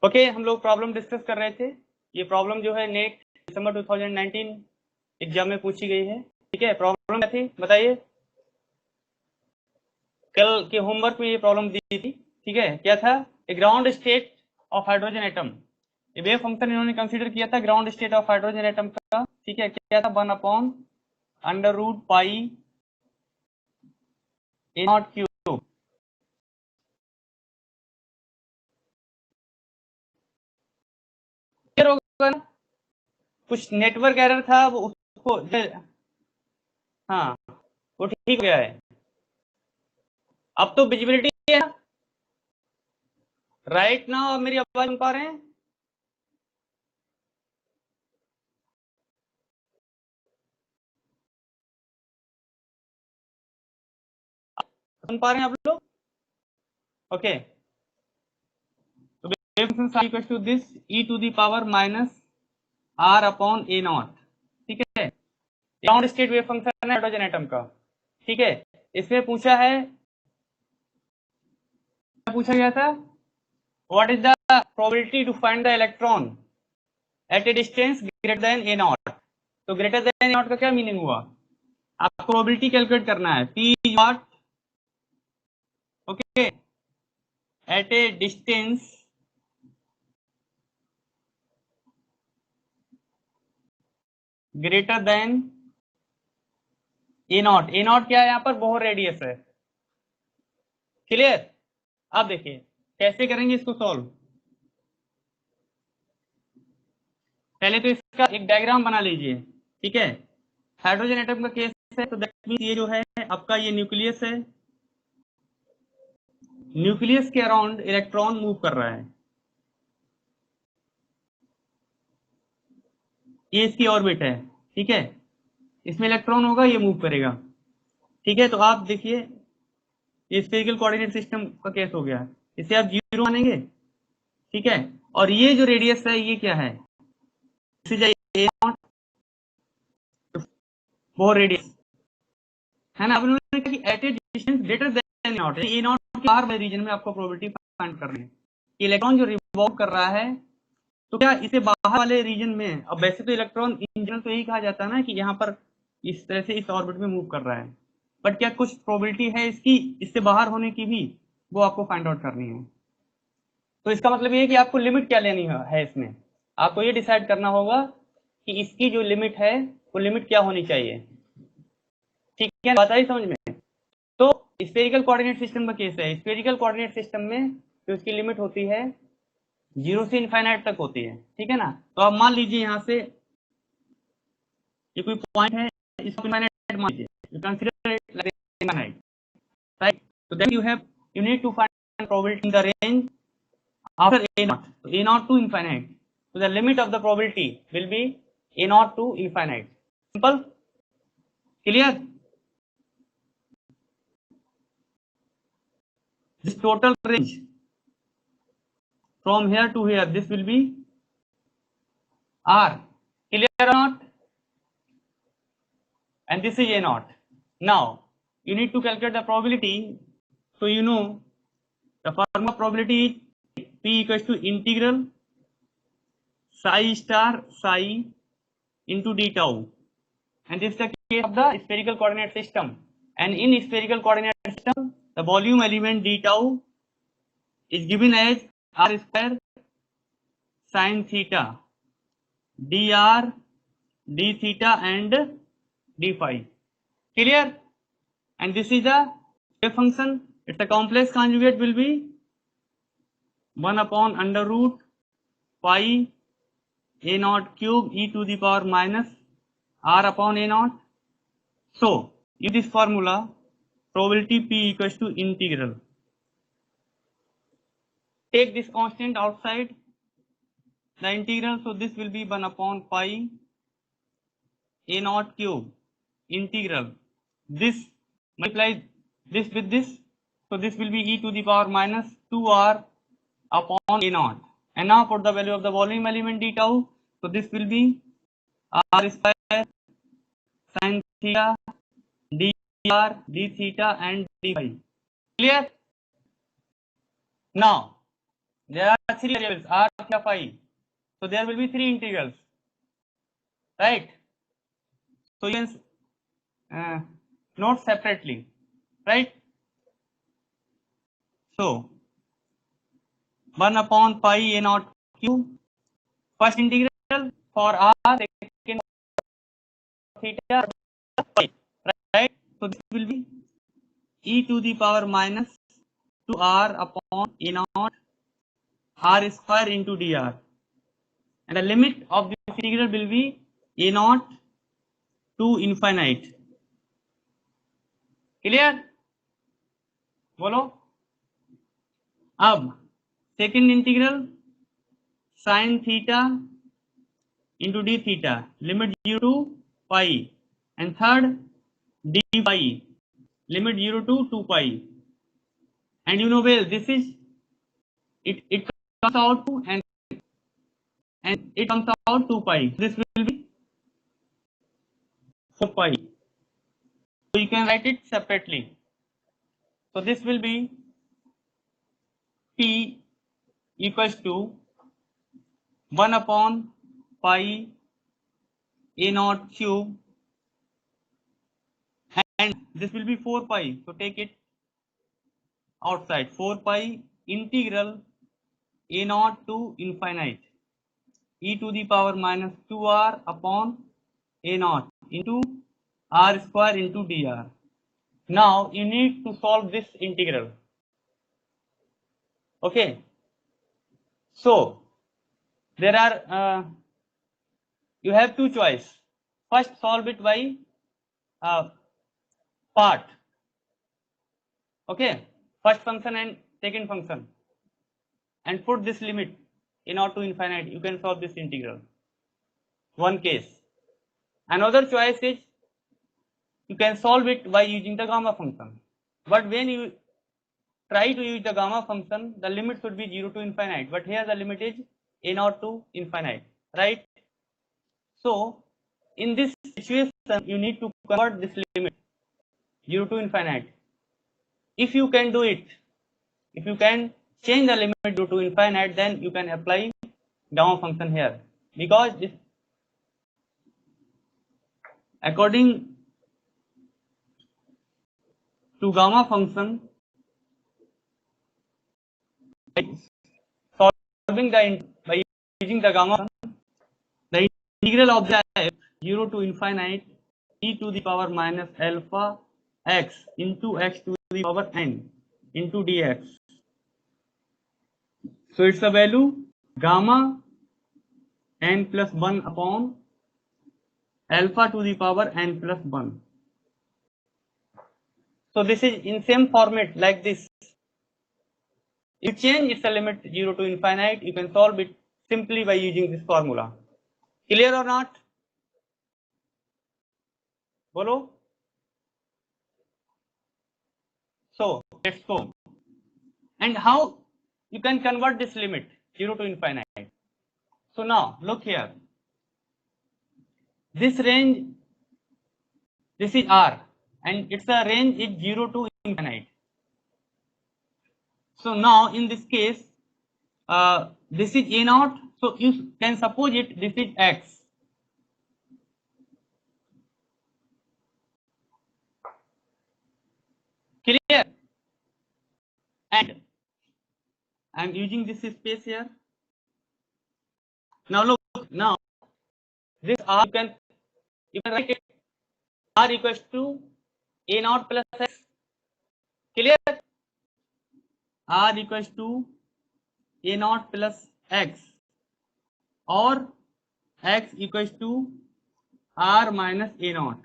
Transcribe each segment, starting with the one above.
Okay, हम लोग problem discuss कर रहे थे। ये प्रॉब्लम जो है नेट दिसंबर 2019 एग्जाम में पूछी गई है। ठीक है, प्रॉब्लम क्या थी बताइए। कल के होमवर्क में ये प्रॉब्लम दी थी। ठीक है, क्या था? A ground state of hydrogen atom. ये वेव फंक्शन इन्होंने कंसीडर किया था ground state of hydrogen atom का। ठीक है, क्या था? 1/√पाई ए नॉट क्यूब। कुछ नेटवर्क एरर था वो उसको हाँ वो ठीक हो गया है। अब तो विजिबिलिटी है राइट नाउ। मेरी आवाज सुन पा रहे हैं? सुन पा रहे हैं आप लोग? ओके, तो wave function are equals to this e to the power minus r upon a naught। ठीक है, ग्राउंड स्टेट वेव फंक्शन है हाइड्रोजन एटम का। ठीक है, इसमें पूछा गया था what is the probability to find the electron at a distance greater than a naught. तो ग्रेटर देन ए नॉट का क्या मीनिंग हुआ? आपको प्रोबेबिलिटी कैलकुलेट करना है p naught okay at a distance greater than a naught. A naught क्या है? यहाँ पर बोहर रेडियस है। क्लियर? अब देखिए कैसे करेंगे इसको सॉल्व। पहले तो इसका एक डायग्राम बना लीजिए। ठीक है, हाइड्रोजन एटम का केस है तो दैट मींस ये जो है आपका ये न्यूक्लियस है। न्यूक्लियस के अराउंड इलेक्ट्रॉन मूव कर रहा है। ये इसकी ऑर्बिट है। ठीक है, इसमें इलेक्ट्रॉन होगा, ये मूव करेगा। ठीक है, तो आप देखिए ये स्फेरिकल कोऑर्डिनेट सिस्टम का केस हो गया। इसे आप 0 मानेंगे। ठीक है, और ये जो रेडियस है ये क्या है? वो रेडियस है ना। अब उन्होंने कहा कि at a distance greater than naught, a naught के बाहर वाले रीजन में आपको प्रोबेबिलिटी फाइंड करनी है। इलेक्ट्रॉन जो रिवॉल्व कर रहा है तो क्या इसे बाहर वाले रीजन में, अब वैसे तो इलेक्ट्रॉन इन जनरल तो यही कहा जाता है ना कि यहाँ पर इस तरह से इस ऑर्बिट में मूव कर रहा है, बट क्या कुछ प्रोबेबिलिटी है इसकी इससे बाहर होने की भी, वो आपको फाइंड आउट करनी है। तो इसका मतलब ये है कि आपको लिमिट क्या लेनी है इसमें। आपको ये डिसाइड करना होगा कि इसकी जो लिमिट है वो लिमिट क्या होनी चाहिए। ठीक है, बात आई समझ में? तो स्फेरिकल कोऑर्डिनेट सिस्टम का केस है। स्फेरिकल कोऑर्डिनेट सिस्टम में जो इसकी लिमिट होती है 0 से इनफाइनाइट तक होती है। ठीक है ना, तो आप मान लीजिए यहाँ से ये कोई पॉइंट है, इसको इनफाइनाइट मान लीजिए, you consider it like infinite, right? तो then you need to find probability in the range after a naught, so a naught to infinite, so the limit of the probability will be a naught to infinite. Simple? Clear? This total range from here to here, this will be r. Clear or not? And this is a naught. Now you need to calculate the probability. So you know the formula probability is p equals to integral psi star psi into d tau, and this is the case of the spherical coordinate system. And in spherical coordinate system the volume element d tau is given as r square sin theta dr d theta and d phi. Clear? And this is a wave function. Its a complex conjugate will be 1/√pi a naught cube e to the power minus r upon a naught. So use this formula, probability p equals to integral. Take this constant outside the integral, so this will be 1/pi a naught cube integral this multiply this with this, so this will be e to the power minus 2r upon a naught. And now put the value of the volume element d tau, so this will be r square sin theta dr d theta and d phi. Clear? Now There are three variables r, theta, phi. So there will be three integrals, right? So you can note separately, right? So 1 upon pi a naught q, first integral for r, second theta, phi, right? So this will be e to the power minus 2r upon a naught r square into dr, and the limit of this integral will be a naught to infinite. Clear? बोलो. अब second integral sin theta into d theta, limit 0 to pi, and third d pi, limit 0 to 2 pi, and you know well this is it comes out to and it comes out 2 pi. This will be 4 pi. So you can write it separately. So this will be p equals to 1 upon pi a naught cube, and this will be 4 pi. So take it outside. 4 pi integral a naught to infinite e to the power minus 2r upon a naught into r square into dr. Now you need to solve this integral. Okay, so there are you have two choice. First, solve it by part. Okay, first function and second function, and put this limit a naught to infinite. You can solve this integral. One case. Another choice is you can solve it by using the gamma function. But when you try to use the gamma function, the limit should be 0 to infinite. But here the limit is a naught to infinite, right? So in this situation, you need to convert this limit 0 to infinite. If you can do it, if you can change the limit 0 to infinite, then you can apply gamma function here, because this, according to gamma function, solving the by using the gamma function, the integral of the 0 to infinite e to the power minus alpha x into x to the power n into dx. So it's a value gamma n plus 1 upon alpha to the power n plus 1. So this is in same format like this. You change its limit 0 to infinite, you can solve it simply by using this formula. Clear or not? Bolo? So let's go. And how you can convert this limit 0 to infinite? So now look here. This range, this is R, and its a range is 0 to infinite. So now in this case, this is a naught, so you can suppose it this is x. Clear? And I am using this space here. Now look, now this R you can write it R equals to a naught plus x. Clear? R equals to a naught plus x, or x equals to r minus a naught.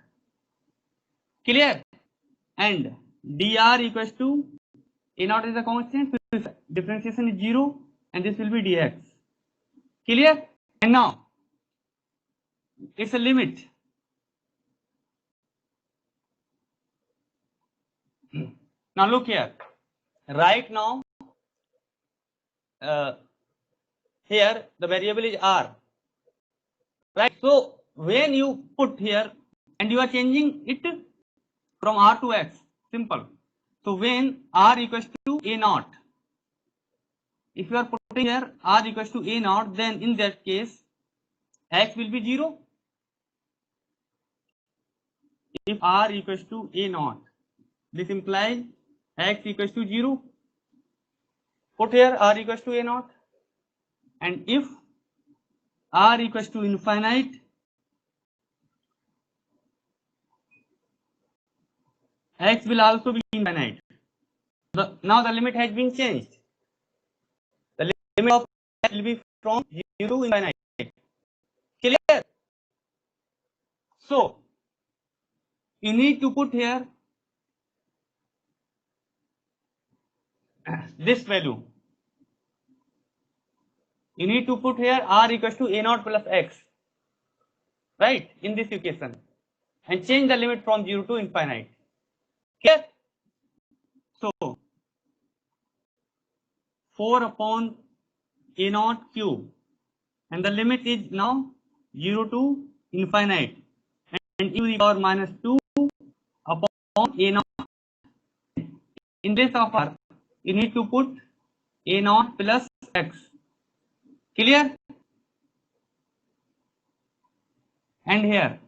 Clear? And dr equals to a naught is a constant, so this differentiation is 0, and this will be dx. Clear? And now it's a limit. Now look here. Right now, here the variable is r. Right? So when you put here and you are changing it from r to x, simple. So when r equals to a naught, if you are putting here r equals to a naught, then in that case x will be 0. If r equals to a naught, this implies x equals to 0. Put here r equals to a naught, and if r equals to infinite, x will also be infinite. Now the limit has been changed. The limit of x will be from 0 to infinite. Clear? So you need to put here this value. You need to put here r equals to a naught plus x, right, in this equation, and change the limit from 0 to infinite. Clear? So 4 upon a naught cube, and the limit is now 0 to infinite, and e to the power minus 2 upon a naught. In this of r, you need to put a naught plus x. Clear? And here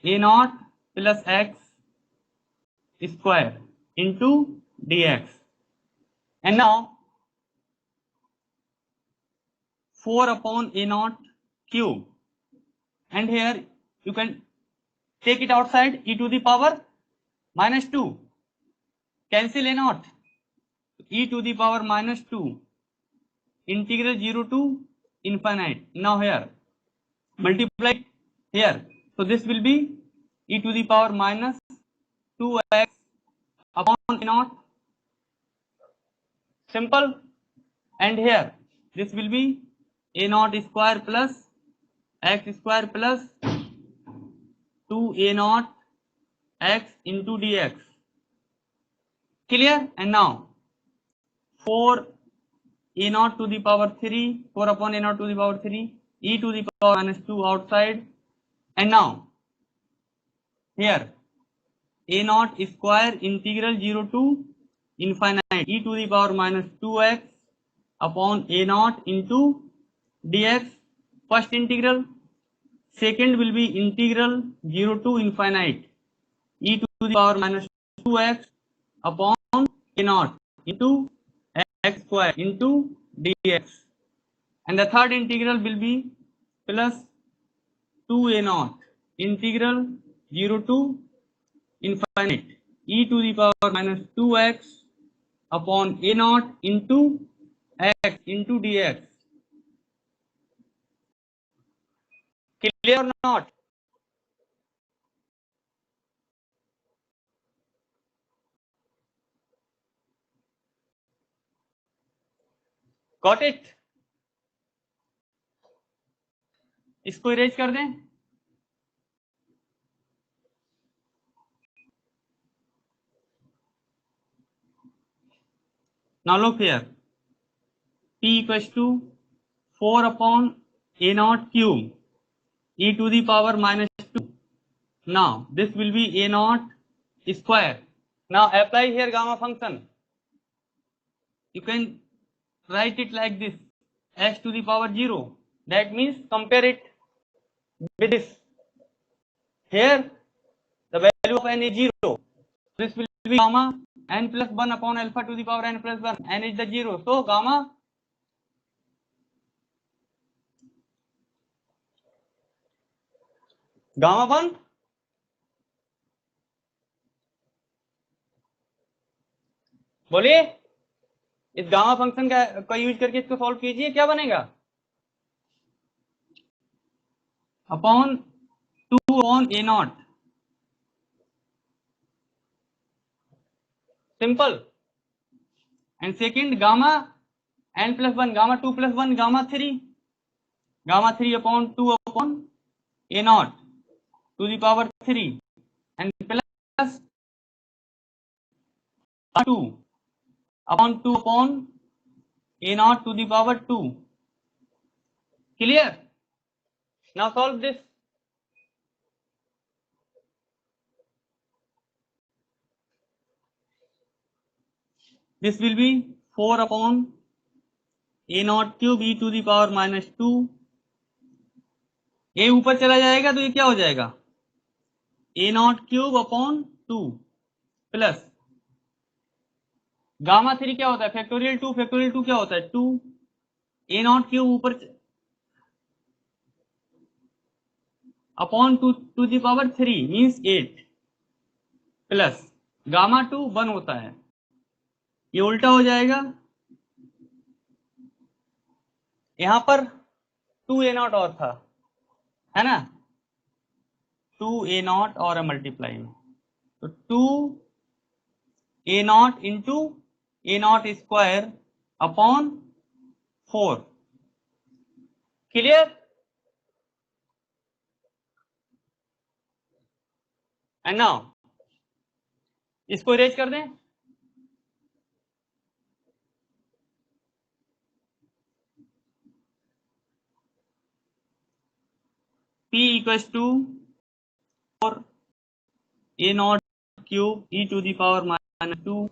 a naught plus x square into dx, and now 4 upon a naught cube, and here you can take it outside, e to the power minus 2, cancel a naught, e to the power minus 2, integral 0 to infinite. Now here multiply here, so this will be e to the power minus 2x upon a naught. Simple. And here this will be a naught square plus x square plus 2 a naught x into dx. Clear? And now 4 a naught to the power 3, 4 upon a naught to the power 3, e to the power minus 2 outside, and now here a naught square integral 0 to infinite, e to the power minus 2x upon a naught into dx, first integral. Second will be integral 0 to infinite, e to the power minus 2x upon a naught into x square into dx, and the third integral will be plus 2 a naught integral 0 to infinite, e to the power minus 2x upon a naught into x into dx. Clear or not? Got it? इसको erase कर दें. Now look here, p equals to 4 upon a naught cube, e to the power minus 2. Now this will be a naught square. Now apply here gamma function. You can write it like this, x to the power 0. That means compare it with this. Here the value of n is 0. This will be gamma n plus 1 upon alpha to the power n plus 1. N is the 0. So gamma gamma 1. बोलिए, इस gamma function का use करके इसको solve कीजिए. क्या बनेगा? Upon 2 on A not. Simple. And second gamma n plus 1, gamma 2 plus 1, gamma 3. Gamma 3 upon 2 upon a naught to the power 3, and plus 2 upon 2 upon a naught to the power 2. Clear? Now solve this. This will be 4 upon a naught cube e to the power minus 2, a ऊपर चला जाएगा तो ये क्या हो जाएगा, a naught cube upon 2 plus gamma 3 क्या होता है, फैक्टोरियल 2, फैक्टोरियल 2 क्या होता है 2, ए नॉट क्यूब ऊपर upon 2 to the power 3 means 8 plus gamma 2 1 होता है, ये उल्टा हो जाएगा, यहां पर 2 ए नॉट और था, है ना, 2 ए नॉट और मल्टीप्लाई में, तो 2 a naught into a naught square upon 4, clear, and now इसको इरेज कर दें, P equals to 4 a naught cube e to the power minus 2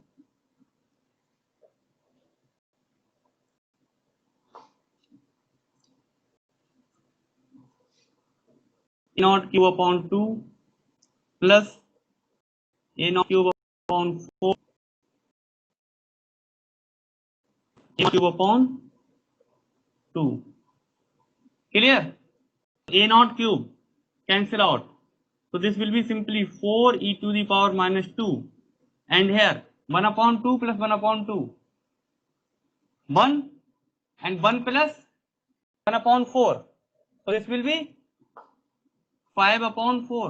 a naught cube upon 2 plus a naught cube upon 4 a cube upon 2, clear, a naught cube cancel out, so this will be simply 4 e to the power minus 2, and here 1 upon 2 plus 1 upon 2 1, and 1 plus 1 upon 4, so this will be 5 upon 4,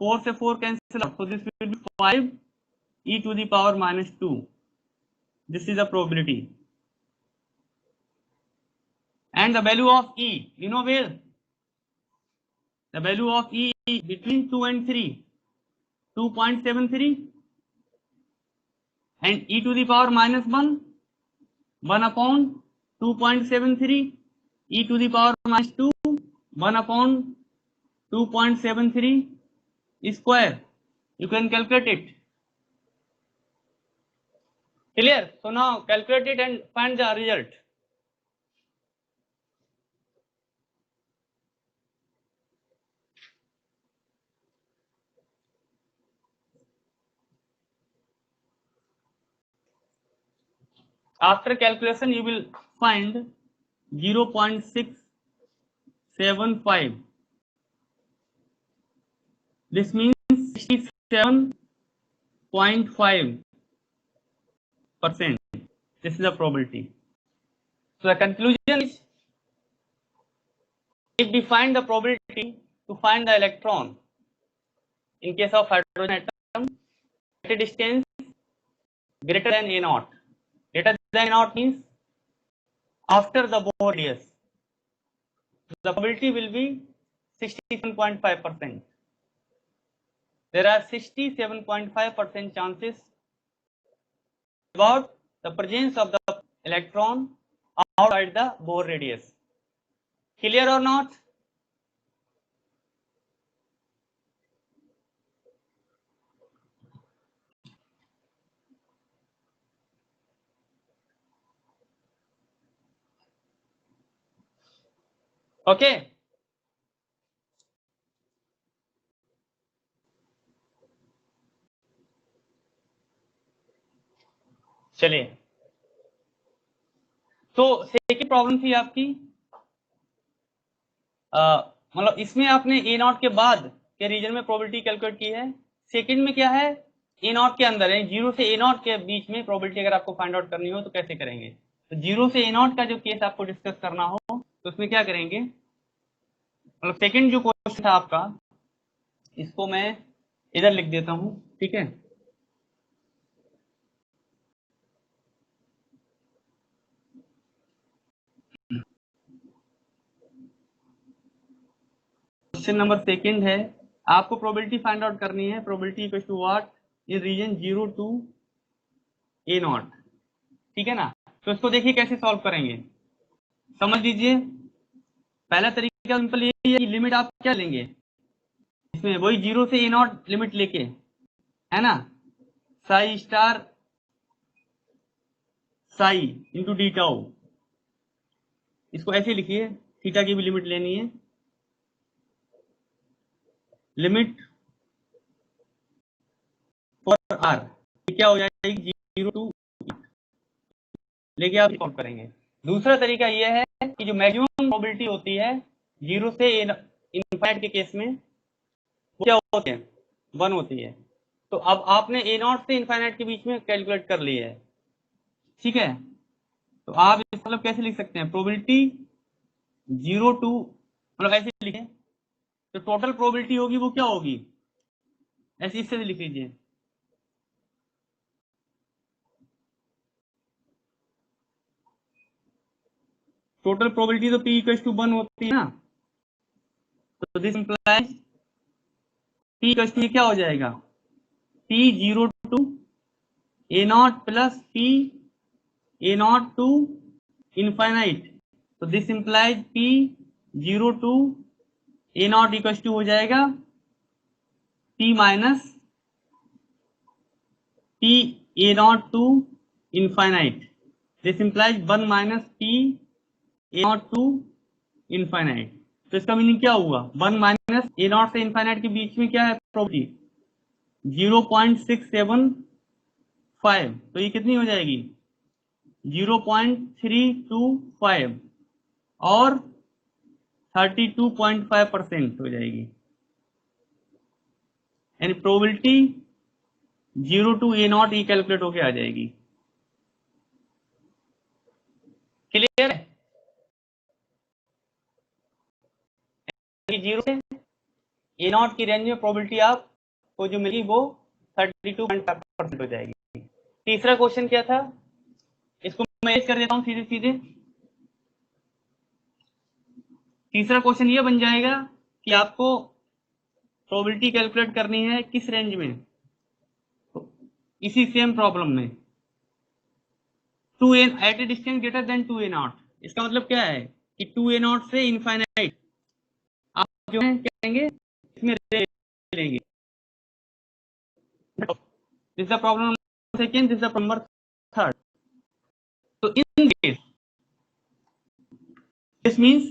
4 से 4 cancel out, so this will be 5 e to the power minus 2, this is the probability, and the value of e, you know where, the value of e between 2 and 3, 2.73, and e to the power minus 1, 1 upon 2.73, e to the power minus 2, 1 upon 2.73 square, you can calculate it, clear, so now calculate it and find the result. After calculation you will find 0.675, this means 67.5%, this is the probability. So the conclusion is, if we find the probability to find the electron in case of hydrogen atom at a distance greater than a naught, greater than a naught means after the Bohr radius, the probability will be 67.5%. There are 67.5% chances about the presence of the electron outside the Bohr radius. Clear or not? Okay. चलिए, तो second problem थी आपकी, मतलब इसमें आपने ए naught के बाद के रीजन में प्रोबेबिलिटी कैलकुलेट की है, सेकंड में क्या है, ए नॉट के अंदर है, जीरो से ए नॉट के बीच में प्रोबेबिलिटी अगर आपको फाइंड आउट करनी हो तो कैसे करेंगे, तो जीरो से ए नॉट का जो केस आपको डिस्कस करना हो तो उसमें क्या करेंगे, मतलब सेकंड जो क्वेश्चन था आपका, इसको मैं इधर लिख देता हूं, ठीक है, क्वेश्चन नंबर सेकंड है, आपको प्रोबेबिलिटी फाइंड आउट करनी है, probability equal to what in region 0 to a naught, ठीक है ना, तो इसको देखिए कैसे सॉल्व करेंगे, समझ लीजिए, पहला तरीका सिंपल यही है कि लिमिट आप क्या लेंगे, इसमें वही 0 से ए नॉट लिमिट लेके, है ना, Sai star Sai into D tau, इसको ऐसे लिखिए, थीटा की भी लिमिट लेनी है, लिमिट फॉर आर क्या हो जाएगी 0 टू, लेके आप सॉल्व करेंगे। दूसरा तरीका यह है कि जो मैक्सिमम प्रोबेबिलिटी होती है 0 से इनफाइनाइट के केस में वो क्या होती है 1 होती है। तो अब आपने A0 से इनफाइनाइट के बीच में कैलकुलेट कर ली है, ठीक है। तो आप इस मतलब कैसे लिख सकते हैं, प्रोबेबिलिटी 0 टू, मतलब ऐसे लिखें, तो टोटल प्रोबेबिलिटी होगी वो क्या होगी, ऐसे इससे लिख लीजिए, टोटल प्रोबेबिलिटी तो P इक्वल टू 1 होती है ना, तो this implies P equal to क्या हो जाएगा, P 0 to A0 plus P A0 to infinite, तो this implies P 0 to A0 equal to हो जाएगा P minus P A0 to infinite, this implies 1 minus P A0 to infinite. तो इसका meaning क्या हुआ, 1 माइनस A0 से infinite के बीच में क्या है प्रोबेबिलिटी 0.675, तो ये कितनी हो जाएगी 0.325 और 32.5% हो जाएगी, यानी प्रोबेबिलिटी 0 टू A0 ये कैलकुलेट होके आ जाएगी। क्लियर है, 0 से A0 की रेंज में प्रोबेबिलिटी आपको जो मिली वो 32.5% हो जाएगी। तीसरा क्वेश्चन क्या था, इसको मैं कर देता हूं सीधे सीधे। तीसरा क्वेश्चन ये बन जाएगा कि आपको प्रोबेबिलिटी कैलकुलेट करनी है किस रेंज में, तो इसी सेम प्रॉब्लम में 2 at a distance greater than 2A0। इसका मतलब क्या है कि 2A0 से इनफाइनाइट आप जो है कहेंगे इसमें लेंगे। This the problem number second, this the number third. तो इन केस दिस मींस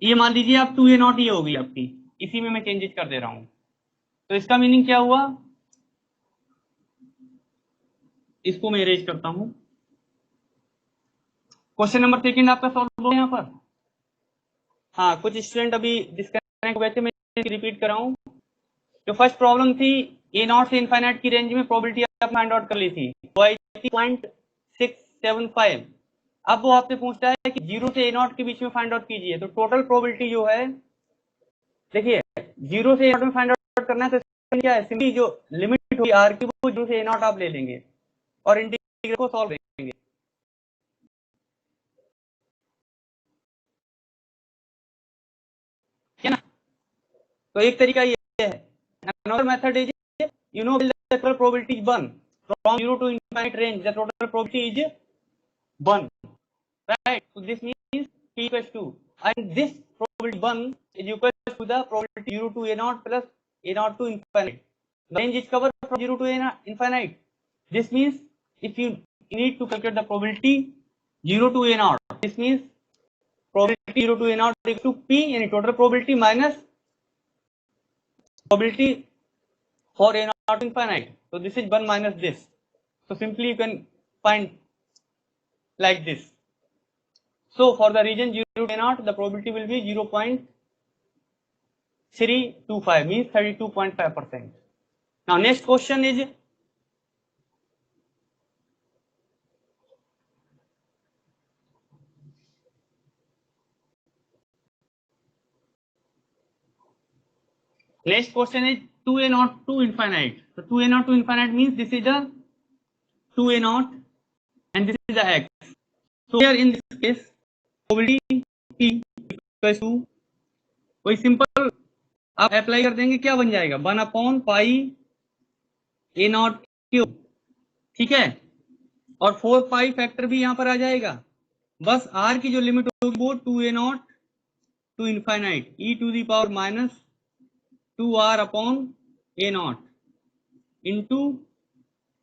ये मान लीजिए आप 2A0 ये होगी आपकी, इसी में मैं चेंजेस कर दे रहा हूं, तो इसका मीनिंग क्या हुआ, इसको मैं इरेज करता हूं। क्वेश्चन नंबर सेकंड आपका सॉल्व हो यहाँ पर। हाँ, कुछ स्टूडेंट अभी डिस्कनेक्ट हुए थे, मैं रिपीट कर रहा हूँ। जो फर्स्ट प्रॉब्लम थी A0 से इनफाइनाइट की रेंज में प्रोबेबिलिटी आप फाइंड आउट कर ली थी, वो आई थी 0.675। अब वो आपसे पूछता है कि 0 से A0 के बीच में फाइंड आउट कीजिए, तो टोटल प्रोबेबिलिटी जो है, देखिए 0 से A0 में फाइंड आउट करना है, तो क्या है, सिंपली जो लिमिट होगी R की वो 0 से A0 आप ले लेंगे और इंटीग्रल को सॉल्व करेंगे, है ना। तो एक तरीका ये है, another method is, you know, the total probability is 1 from 0 to infinite range, the total probability is 1, right? So this means P equals 2, and this probability 1 is equal to the probability 0 to A0 plus A0 to infinite. The range is covered from 0 to infinite. This means if you need to calculate the probability 0 to A0, this means probability 0 to A0 equal to P, and total probability minus probability for A0 infinite. So this is 1 minus this. So simply you can find like this. So for the region 0 to A0, the probability will be 0.325, means 32.5%. Now next question is, next question is 2A0 to infinite. So 2A0 to infinite means this is the 2A0 and this is the x. So here in this case probability P equals to, कोई simple आप apply कर देंगे, क्या बन जाएगा 1 upon pi A0 cube, ठीक है, और 4 पाई फैक्टर भी यहां पर आ जाएगा। बस R की जो लिमिट होगी वो 2A0 to infinite e to the power minus 2R upon A0 into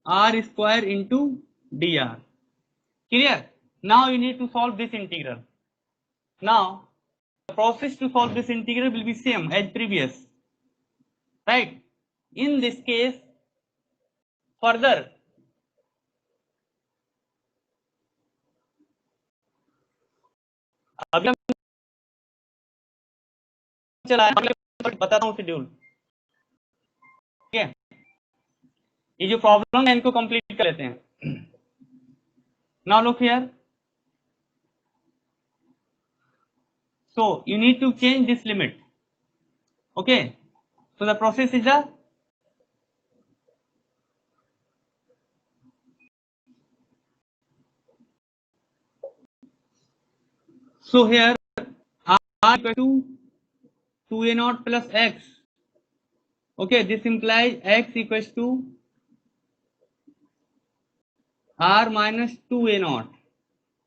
R square into dr। Clear, now you need to solve this integral. Now the process to solve this integral will be same as previous, right? In this case, further अभी हम चला बताता हूँ schedule, ठीक है? ये जो problem है इनको कंप्लीट कर लेते हैं. Now look here. So you need to change this limit. Okay. So the process is the so here r equal to 2a naught plus x. Okay, this implies x equals to r minus 2a naught.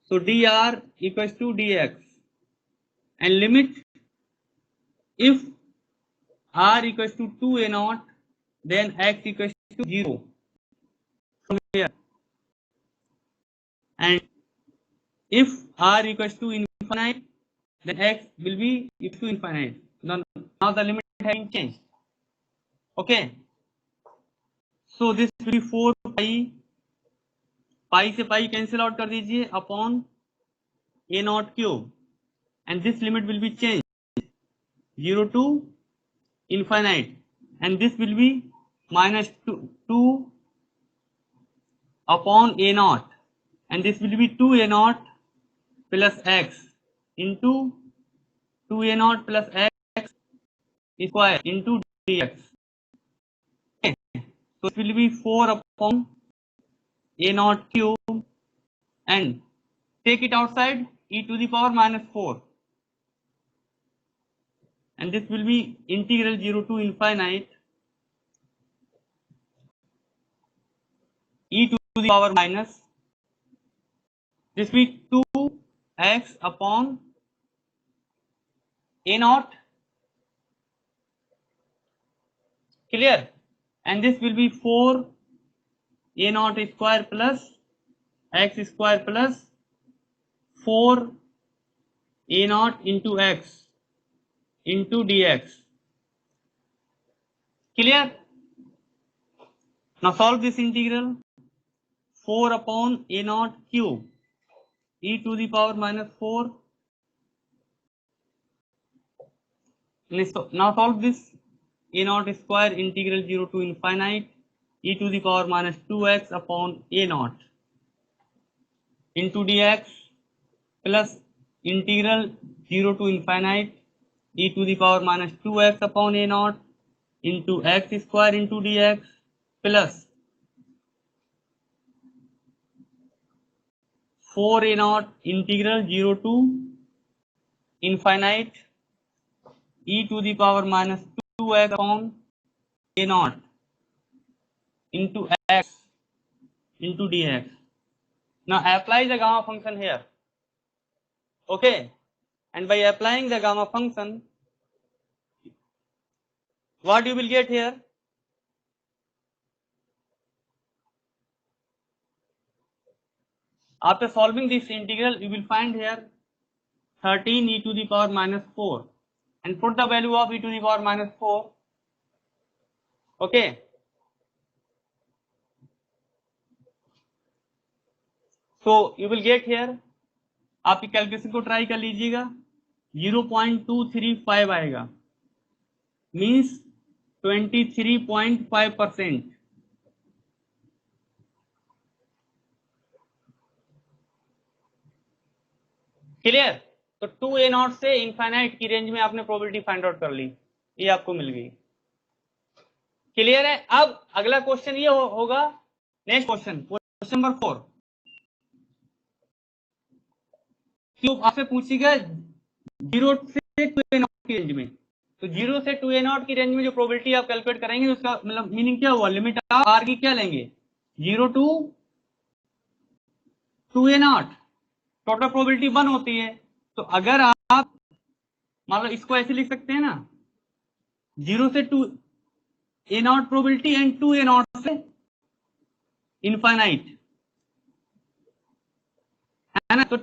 So dr equals to dx, and limit if r equals to 2a naught, then x equals to 0 from here, and if r equals to infinite, then x will be equal to infinite. Now the limit has been changed. Okay, so this will be 4 pi, pi से pi cancel out कर दीजिए upon a naught cube, and this limit will be changed 0 to infinite, and this will be minus 2 upon a naught, and this will be 2a naught plus x into 2a naught plus x square into dx. Okay. So it will be 4 upon a naught cube, and take it outside, e to the power minus 4, and this will be integral 0 to infinite e to the power minus, this will be 2x upon a naught. Clear? And this will be 4 a naught square plus x square plus 4 a naught into x into dx. Clear? Now solve this integral. 4 upon a naught cube e to the power minus 4. Now solve this a naught square integral 0 to infinite e to the power minus 2x upon a naught into dx plus integral 0 to infinite e to the power minus 2x upon a naught into x square into dx plus 4 a naught integral 0 to infinite e to the power minus 2x upon a naught into x into dx. Now apply the gamma function here. Okay, and by applying the gamma function, what you will get here? After solving this integral, you will find here 13 e to the power minus 4, and put the value of e to the power minus 4. Okay, so you will get here, आपकी calculation को try कर लीजिएगा, 0.235 आएगा, means 23.5%. Clear? तो 2a not से infinite की range में आपने प्रोबेबिलिटी फाइंड आउट कर ली, ये आपको मिल गई. क्लियर है? अब अगला क्वेश्चन ये होगा, नेक्स्ट क्वेश्चन, क्वेश्चन नंबर 4. क्यों आपसे पूछेगा 0 से 2a नॉट की रेंज में, तो 0 से 2a नॉट की रेंज में जो प्रोबेबिलिटी आप कैलकुलेट करेंगे उसका मतलब मीनिंग क्या हुआ, लिमिट ऑफ आर की क्या लेंगे, 0 to 2a not, total probability 1 होती है. तो अगर आप मान लो इसको ऐसे लिख सकते हैं ना, 0 से 2a not probability and 2a not से इनफाइनाइट, है ना. तो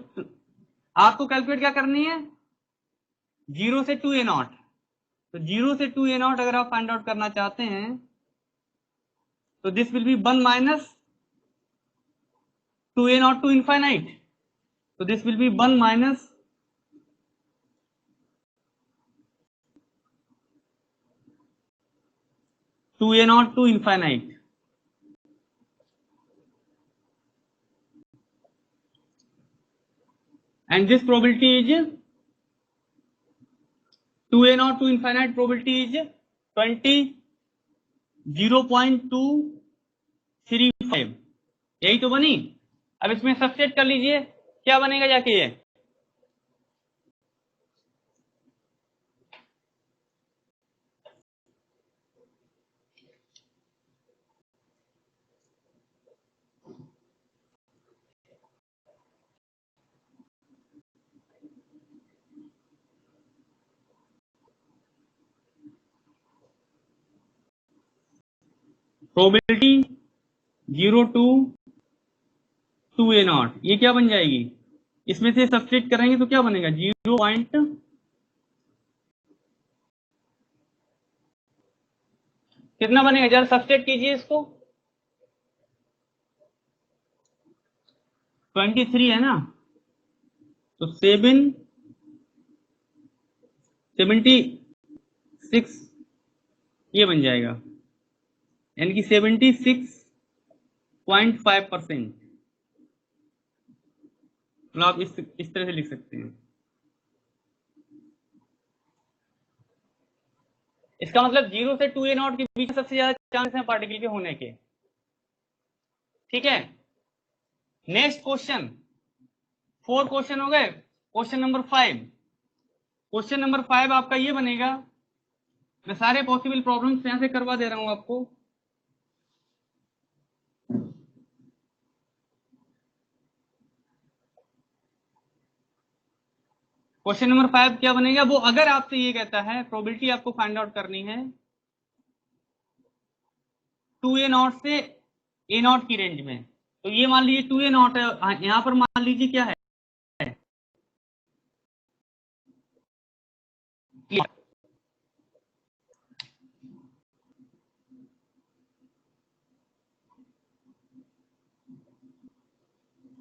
आपको कैलकुलेट क्या करनी है, 0 से 2a0, तो 0 से 2a0 अगर आप फाइंड आउट करना चाहते हैं तो this will be 1 minus 2a0 to infinite, तो this will be 1 minus 2a0 to infinite, and this probability is 2a0 to infinite probability is 20.235, यही तो बनी। अब इसमें सबसेट कर लीजिए, क्या बनेगा जाके ये प्रोबेबिलिटी 0 to 2a0, ये क्या बन जाएगी, इसमें से सबसेट करेंगे तो क्या बनेगा 0 पॉइंट कितना बनेगा, जरा सबसेट कीजिए इसको, 23 है ना, तो 76 ये बन जाएगा, यानी कि 76.5%, मतलब आप इस तरह से लिख सकते हैं। इसका मतलब 0 से 2a0 के बीच सबसे ज्यादा चांस है पार्टिकल के होने के। ठीक है, नेक्स्ट क्वेश्चन, 4 क्वेश्चन हो गए। क्वेश्चन नंबर 5, क्वेश्चन नंबर 5 आपका ये बनेगा, मैं सारे पॉसिबल प्रॉब्लम्स यहां से करवा दे रहा हूं आपको। क्वेश्चन नंबर 5 क्या बनेगा, वो अगर आपसे ये कहता है प्रोबेबिलिटी आपको फाइंड आउट करनी है 2a0 से a0 की रेंज में, तो ये मान लीजिए 2a0 है, यहां पर मान लीजिए क्या है,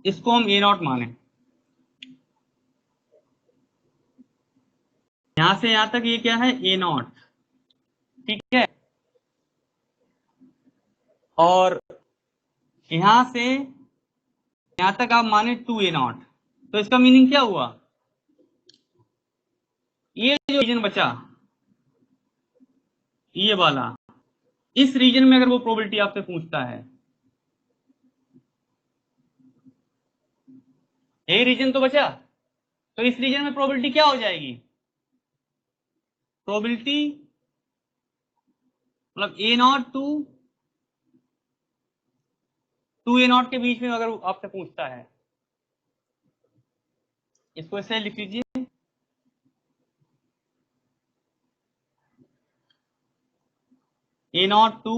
इसको हम a0 माने, यहां से यहां तक ये क्या है a0, ठीक है, और यहां से यहां तक आप माने 2a0, तो इसका मीनिंग क्या हुआ, ये जो रीजन बचा ये वाला, इस रीजन में अगर वो प्रोबेबिलिटी आपसे पूछता है, यही रीजन तो बचा, तो इस रीजन में प्रोबेबिलिटी क्या हो जाएगी, प्रोबेबिलिटी मतलब a0 टू 2a0 के बीच में अगर आपसे पूछता है, इसको ऐसे लिख लीजिए, a0 टू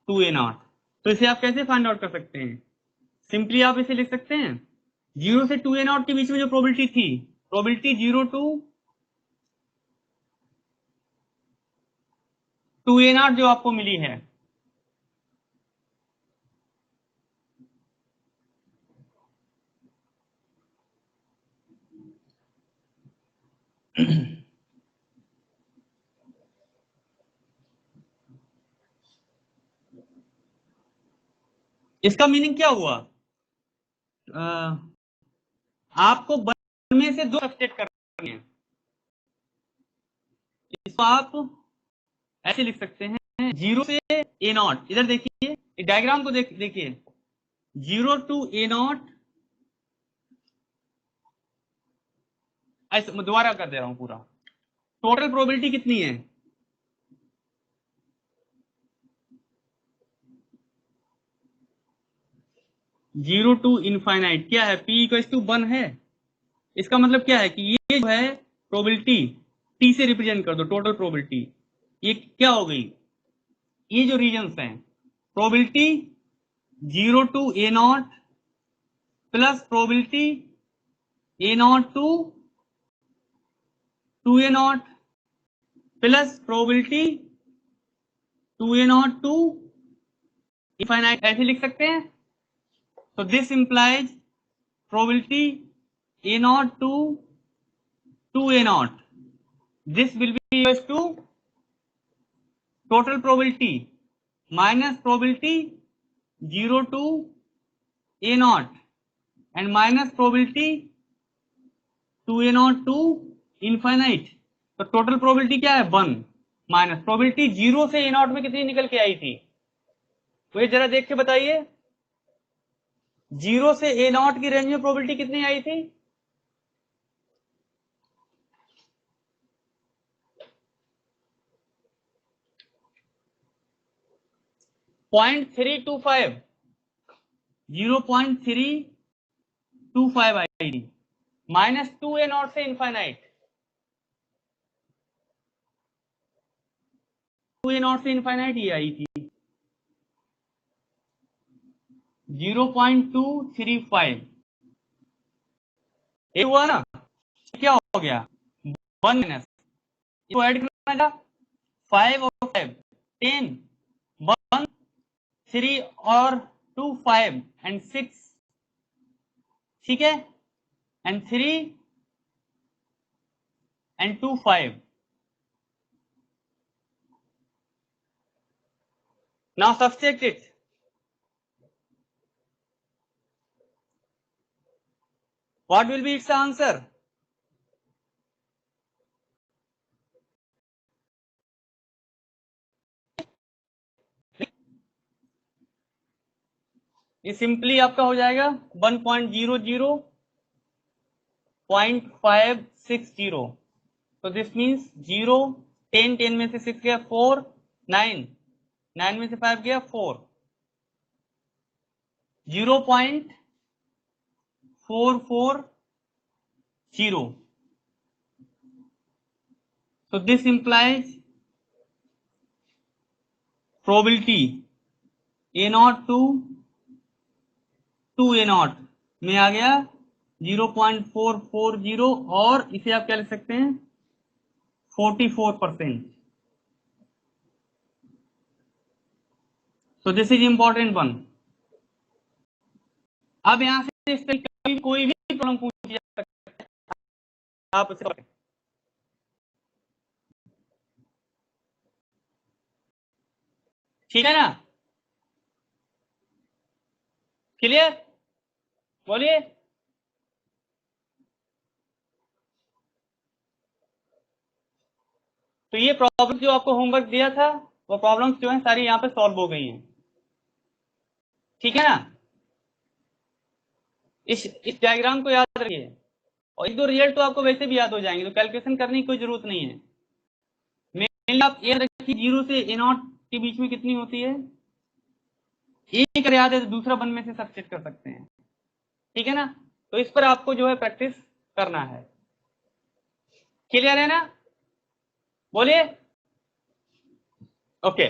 2a0, तो इसे आप कैसे फाइंड आउट कर सकते हैं, सिंपली आप इसे लिख सकते हैं 0 से 2a0 के बीच में जो प्रोबेबिलिटी थी, प्रोबेबिलिटी 0 टू 2a0 जो आपको मिली है, इसका मीनिंग क्या हुआ, आपको वन में से 2 सबसेट करनी है, इसको आप ऐसे लिख सकते हैं 0 से a0, इधर देखिए डायग्राम को देखिए 0 टू a0, ऐसे मैं दोबारा कर दे रहा हूं पूरा, टोटल प्रोबेबिलिटी कितनी है, जीरो टू इनफाइनाइट क्या है, p इक्वल टू 1 है, इसका मतलब क्या है कि ये जो है प्रोबेबिलिटी t से रिप्रेजेंट कर दो, टोटल प्रोबेबिलिटी, ये क्या हो गई, ये जो रीजन्स हैं probability 0 to a0 plus probability a0 to 2a0 plus probability 2a0 to infinite, ऐसे लिख सकते हैं। तो this implies probability a0 to 2a0, this will be equals to total probability minus probability 0 to a0 and minus probability 2a0 to infinite। तो total probability क्या है 1 minus probability 0 से a0 में कितनी निकल के आई थी, तो ये जरा देख के बताइए 0 से a0 की रेंज में प्रोबेबिलिटी कितनी आई थी, 0.325 0.325 आई थी माइनस 2a0 से इनफाइनाइट, 2a0 से इनफाइनाइट ये आई थी 0.235, ये हुआ ना, क्या हो गया 1 माइनस, इसको ऐड करना 5 और 5 10 1 3 और 2 5 एंड 6, ठीक है, and 3 and 2 5। Now subtract it, what will be its answer, ये सिंपली आपका हो जाएगा 1.00.560। तो दिस मीन्स 0 10 10 में से 6 गया 4 9 9 में से 5 गया 4 0.440। so this implies probability a0 to 2a0 में आ गया 0.440 और इसे आप क्या लिख सकते हैं 44%। so this is important one। अब यहां से इस तरीके की कोई भी प्रॉब्लम पूछी जा सकती है, आप उसे ठीक है ना, क्लियर, बोलिए। तो ये प्रॉब्लम जो आपको होमवर्क दिया था वो प्रॉब्लम्स जो है सारी यहाँ पे सॉल्व हो गई हैं, ठीक है ना। इस डायग्राम को याद रखिए और एक दो रिजल्ट तो आपको वैसे भी याद हो जाएंगे, तो कैलकुलेशन करने की कोई जरूरत नहीं है। मेनली आप ये रखिए 0 से a0 के बीच में कितनी होती है, एक अगर याद है तो दूसरा 1 में से सब्स्टिट्यूट कर सकते हैं, ठीक है ना। तो इस पर आपको जो है प्रैक्टिस करना है, क्लियर है ना, बोलिए। ओके